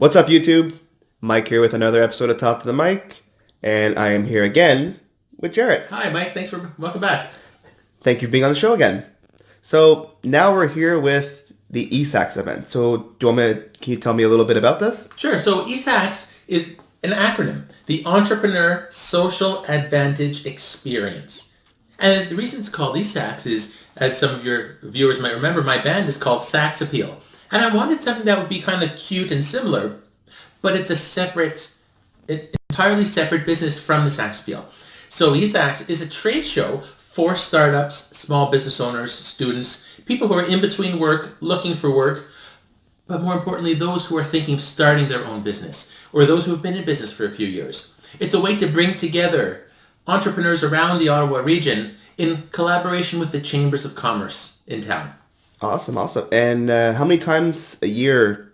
What's up, YouTube? Mike here with another episode of Talk to the Mic, and I am here again with Jarrod. Hi, Mike. Welcome back. Thank you for being on the show again. So now we're here with the eSAX event. So can you tell me a little bit about this? Sure. So eSAX is an acronym, the Entrepreneur Social Advantage Experience. And the reason it's called eSAX is, as some of your viewers might remember, my band is called Sax Appeal. And I wanted something that would be kind of cute and similar, but it's entirely separate business from the Sax Appeal. So eSAX is a trade show for startups, small business owners, students, people who are in between work, looking for work, but more importantly, those who are thinking of starting their own business, or those who have been in business for a few years. It's a way to bring together entrepreneurs around the Ottawa region in collaboration with the Chambers of Commerce in town. Awesome. And how many times a year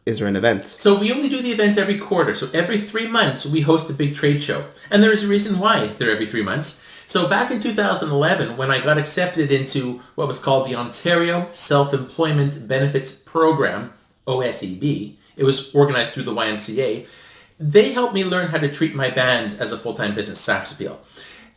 is there an event? So we only do the events every quarter. So every 3 months, we host a big trade show. And there's a reason why they're every 3 months. So back in 2011, when I got accepted into what was called the Ontario Self-Employment Benefits Program, OSEB, it was organized through the YMCA, they helped me learn how to treat my band as a full-time business, Sax Appeal.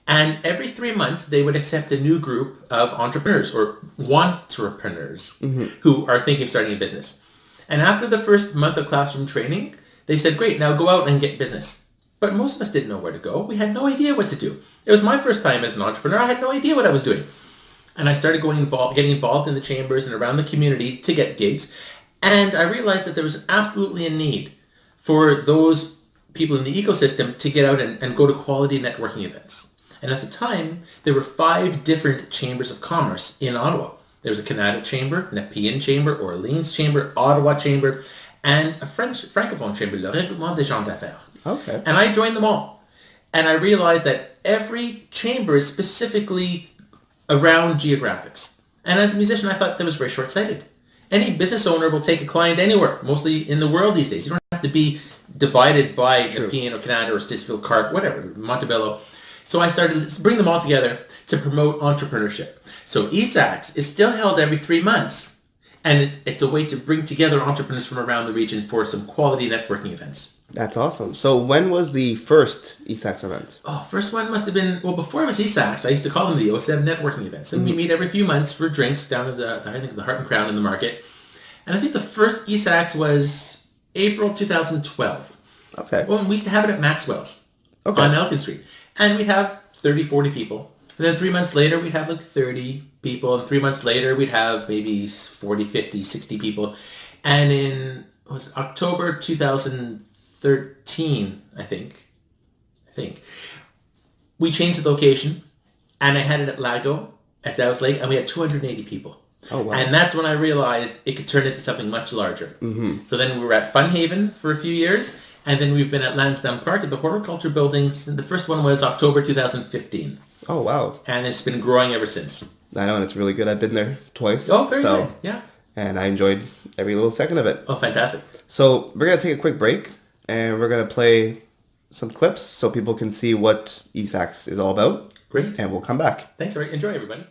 And every 3 months, they would accept a new group of entrepreneurs or wantrepreneurs who are thinking of starting a business. And after the first month of classroom training, they said, great, now go out and get business. But most of us didn't know where to go. We had no idea what to do. It was my first time as an entrepreneur. I had no idea what I was doing. And I started getting involved in the chambers and around the community to get gigs. And I realized that there was absolutely a need for those people in the ecosystem to get out and go to quality networking events. And at the time, there were 5 different chambers of commerce in Ottawa. There was a Canada Chamber, Nepean Chamber, Orleans Chamber, Ottawa Chamber, and a French Francophone Chamber, Le Regroupement des gens d'affaires. Okay. And I joined them all. And I realized that every chamber is specifically around geographics. And as a musician, I thought that was very short-sighted. Any business owner will take a client anywhere, mostly in the world these days. You don't have to be divided by Nepean or Canada or Stittsville, Carp, whatever, Montebello. So I started to bring them all together to promote entrepreneurship. So eSAX is still held every 3 months, and it's a way to bring together entrepreneurs from around the region for some quality networking events. That's awesome. So when was the first eSAX event? Oh, first one must have been, well, before it was eSAX, I used to call them the 07 networking events. And we meet every few months for drinks down at the Heart and Crown in the market. And I think the first eSAX was April 2012. Okay. Well, we used to have it at Maxwell's on Elkin Street. And we'd have 30, 40 people. And then 3 months later, we'd have like 30 people. And 3 months later, we'd have maybe 40, 50, 60 people. And in October 2013, I think, we changed the location. And I had it at Lago, at Dow's Lake, and we had 280 people. Oh, wow. And that's when I realized it could turn into something much larger. Mm-hmm. So then we were at Funhaven for a few years. And then we've been at Lansdowne Park at the Horticulture Buildings. The first one was October 2015. Oh, wow. And it's been growing ever since. I know, and it's really good. I've been there twice. Oh, very good. Yeah. And I enjoyed every little second of it. Oh, fantastic. So we're going to take a quick break, and we're going to play some clips so people can see what eSAX is all about. Great. And we'll come back. Thanks, Eric. Enjoy, everybody.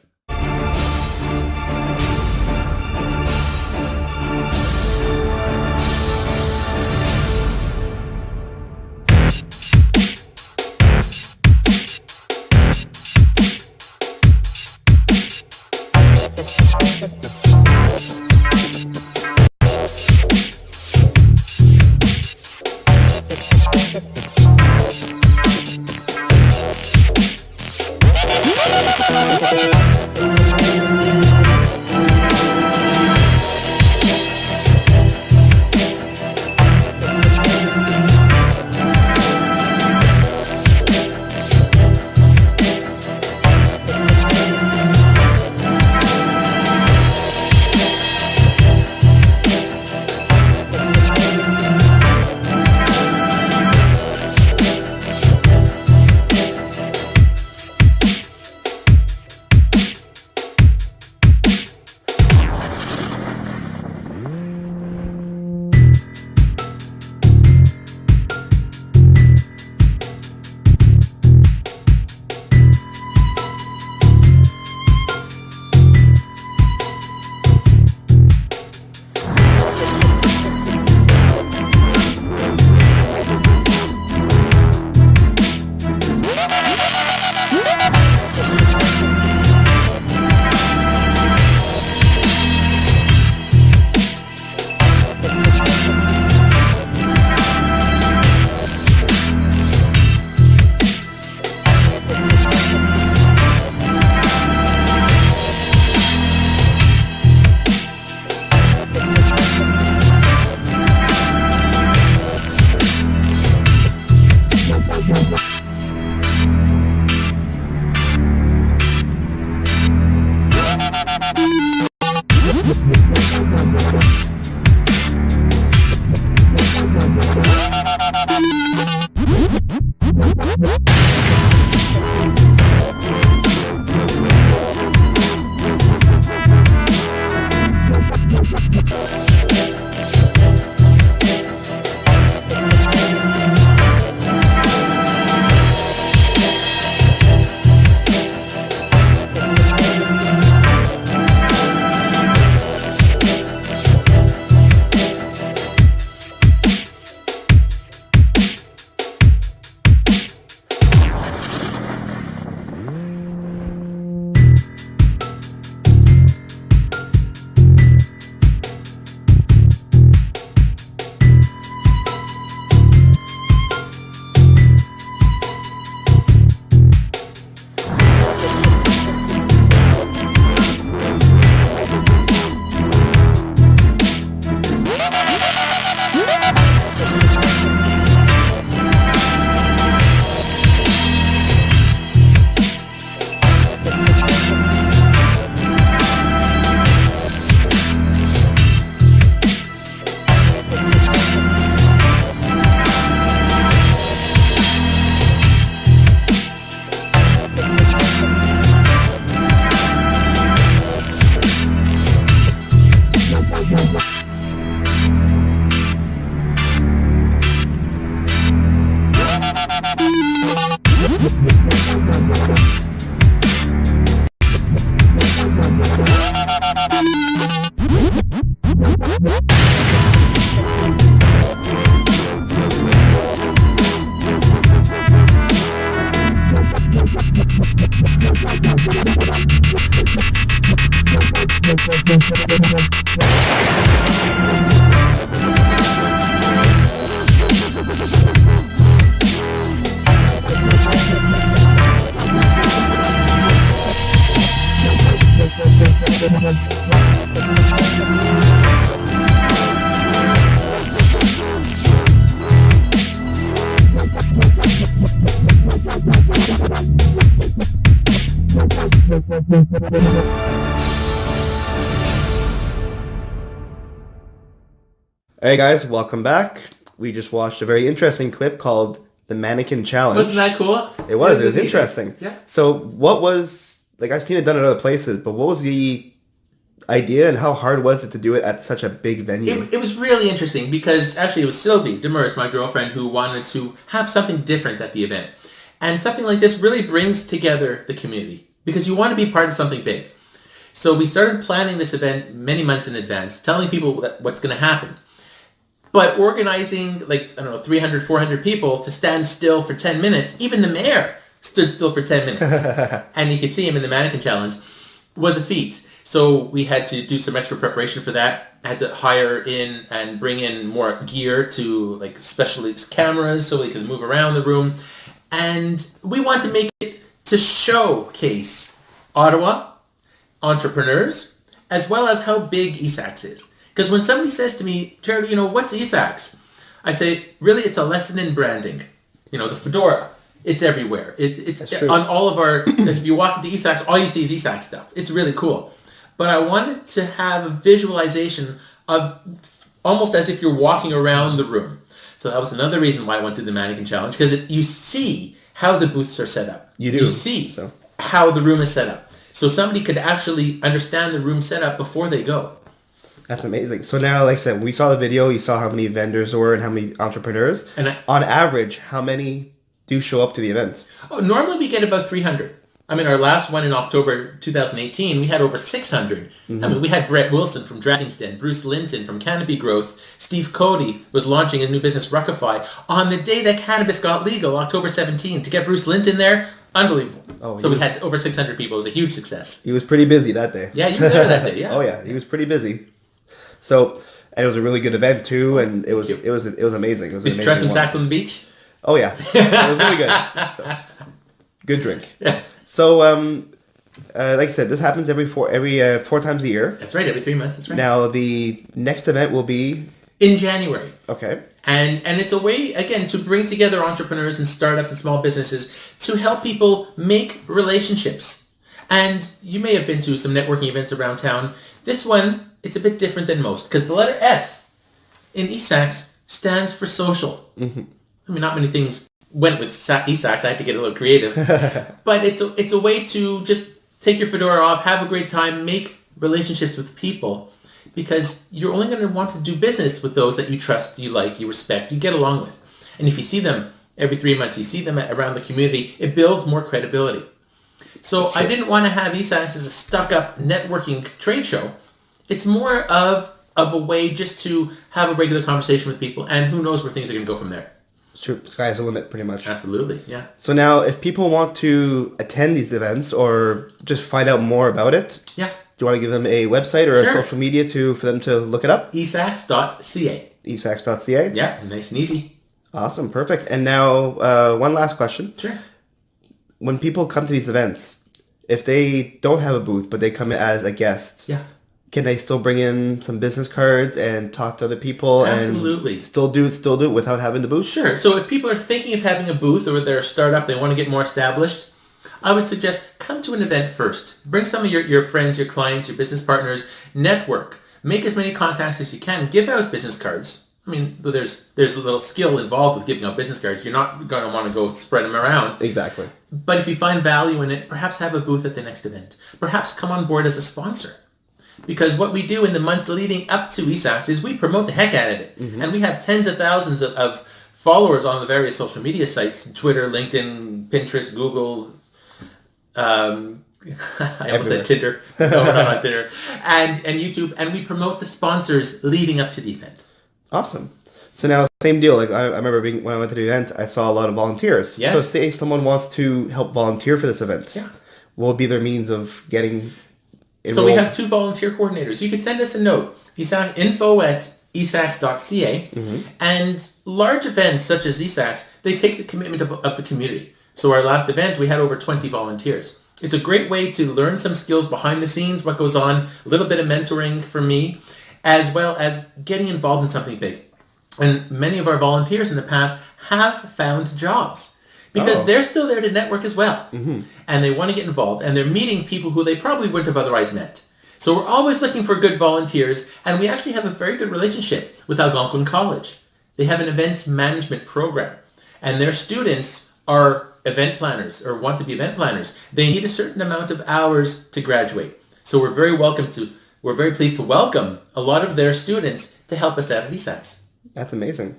Hey guys, welcome back. We just watched a very interesting clip called The Mannequin Challenge. Wasn't that cool? It was interesting. Yeah. So what was, like I've seen it done in other places, but what was the idea and how hard was it to do it at such a big venue? It was really interesting because actually it was Sylvie Demers, my girlfriend, who wanted to have something different at the event. And something like this really brings together the community because you want to be part of something big. So we started planning this event many months in advance, telling people what's going to happen. But organizing, 300, 400 people to stand still for 10 minutes, even the mayor stood still for 10 minutes. And you could see him in the Mannequin Challenge, was a feat. So we had to do some extra preparation for that. I had to hire in and bring in more gear to specialist cameras so we could move around the room. And we want to make it to showcase Ottawa, entrepreneurs, as well as how big eSAX is. Because when somebody says to me, Jarrod, what's eSAX? I say, really, it's a lesson in branding. The fedora, it's everywhere. It's on all of our, if you walk into eSAX, all you see is eSAX stuff. It's really cool. But I wanted to have a visualization of almost as if you're walking around the room. So that was another reason why I went to the Mannequin Challenge, because you see how the booths are set up. You do. You see how the room is set up. So somebody could actually understand the room setup before they go. That's amazing. So now, like I said, we saw the video, you saw how many vendors there were and how many entrepreneurs. And on average, how many do show up to the event? Oh, normally we get about 300. Our last one in October 2018, we had over 600. Mm-hmm. We had Brett Wilson from Dragon's Den, Bruce Linton from Canopy Growth, Steve Cody was launching a new business, Ruckify, on the day that cannabis got legal, October 17. To get Bruce Linton there, unbelievable. So we had over 600 people. It was a huge success. He was pretty busy that day. Yeah, you were there that day, yeah. Oh yeah, he was pretty busy. So, and it was a really good event too, and it was amazing. It was an amazing. Did you try some sax on the beach? Oh yeah, it was really good. So, good drink. Yeah. So, like I said, this happens every 4 times a year. That's right, every 3 months. That's right. Now the next event will be in January. Okay. And it's a way, again, to bring together entrepreneurs and startups and small businesses to help people make relationships. And you may have been to some networking events around town. This one it's a bit different than most because the letter S in eSAX stands for social. Mm-hmm. I mean, not many things went with eSAX. I had to get a little creative. But it's a way to just take your fedora off, have a great time, make relationships with people, because you're only going to want to do business with those that you trust, you like, you respect, you get along with. And if you see them every 3 months, you see them around the community, it builds more credibility. So sure. I didn't want to have eSAX as a stuck-up networking trade show. It's more of a way just to have a regular conversation with people, and who knows where things are going to go from there. Sure, sky's the limit, pretty much. Absolutely, yeah. So now, if people want to attend these events or just find out more about it, yeah. Do you want to give them a website or a social media for them to look it up? eSAX.ca. eSAX.ca? Yeah, nice and easy. Awesome, perfect. And now, one last question. Sure. When people come to these events, if they don't have a booth, but they come as a guest, yeah. Can they still bring in some business cards and talk to other people? Absolutely. And still do it without having the booth? Sure. So if people are thinking of having a booth or they're a startup, they want to get more established, I would suggest come to an event first. Bring some of your friends, your clients, your business partners, network. Make as many contacts as you can. Give out business cards. I mean, there's a little skill involved with giving out business cards. You're not going to want to go spread them around. Exactly. But if you find value in it, perhaps have a booth at the next event. Perhaps come on board as a sponsor. Because what we do in the months leading up to eSAX is we promote the heck out of it. Mm-hmm. And we have tens of thousands of followers on the various social media sites, Twitter, LinkedIn, Pinterest, Google, I almost said Tinder. No, we're not on Tinder. And YouTube. And we promote the sponsors leading up to the event. Awesome. So now, same deal. Like I remember when I went to the event, I saw a lot of volunteers. Yes. So say someone wants to help volunteer for this event. Yeah. What would be their means of getting enrolled? So we have 2 volunteer coordinators. You can send us a note. info@esax.ca. Mm-hmm. And large events such as eSAX, they take the commitment of the community. So our last event, we had over 20 volunteers. It's a great way to learn some skills behind the scenes, what goes on, a little bit of mentoring for me, as well as getting involved in something big. And many of our volunteers in the past have found jobs because they're still there to network as well. Mm-hmm. And they want to get involved, and they're meeting people who they probably wouldn't have otherwise met. So we're always looking for good volunteers, and we actually have a very good relationship with Algonquin College. They have an events management program, and their students are event planners or want to be event planners. They need a certain amount of hours to graduate. So we're very pleased to welcome a lot of their students to help us out at eSAX. That's amazing.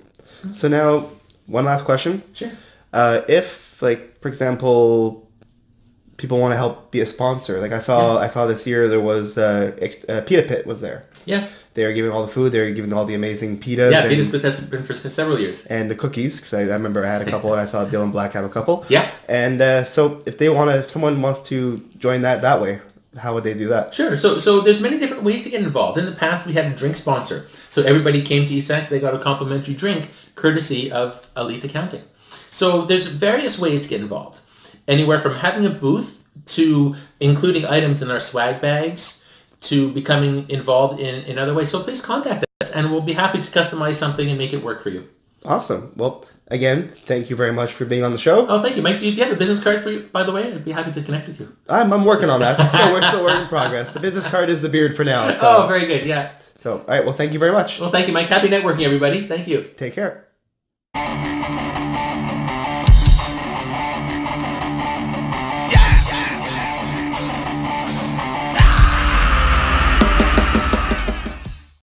So now, one last question. Sure. If, like, for example, people want to help be a sponsor, like I saw this year there was Pita Pit was there. Yes. They are giving all the food. They're giving all the amazing pitas. Yeah, Pita Pit has been for several years. And the cookies, because I remember I had a couple, and I saw Dylan Black have a couple. Yeah. And so if someone wants to join that way, how would they do that? Sure. So there's many different ways to get involved. In the past, we had a drink sponsor. So everybody came to eSAX, they got a complimentary drink courtesy of Elite Accounting. So there's various ways to get involved. Anywhere from having a booth to including items in our swag bags to becoming involved in other ways. So please contact us, and we'll be happy to customize something and make it work for you. Awesome. Well, again, thank you very much for being on the show. Oh, thank you, Mike. Do you have a business card for you, by the way? I'd be happy to connect with you. I'm working on that. We're still work in progress. The business card is the beard for now. So. Oh, very good. Yeah. So, all right. Well, thank you very much. Well, thank you, Mike. Happy networking, everybody. Thank you. Take care.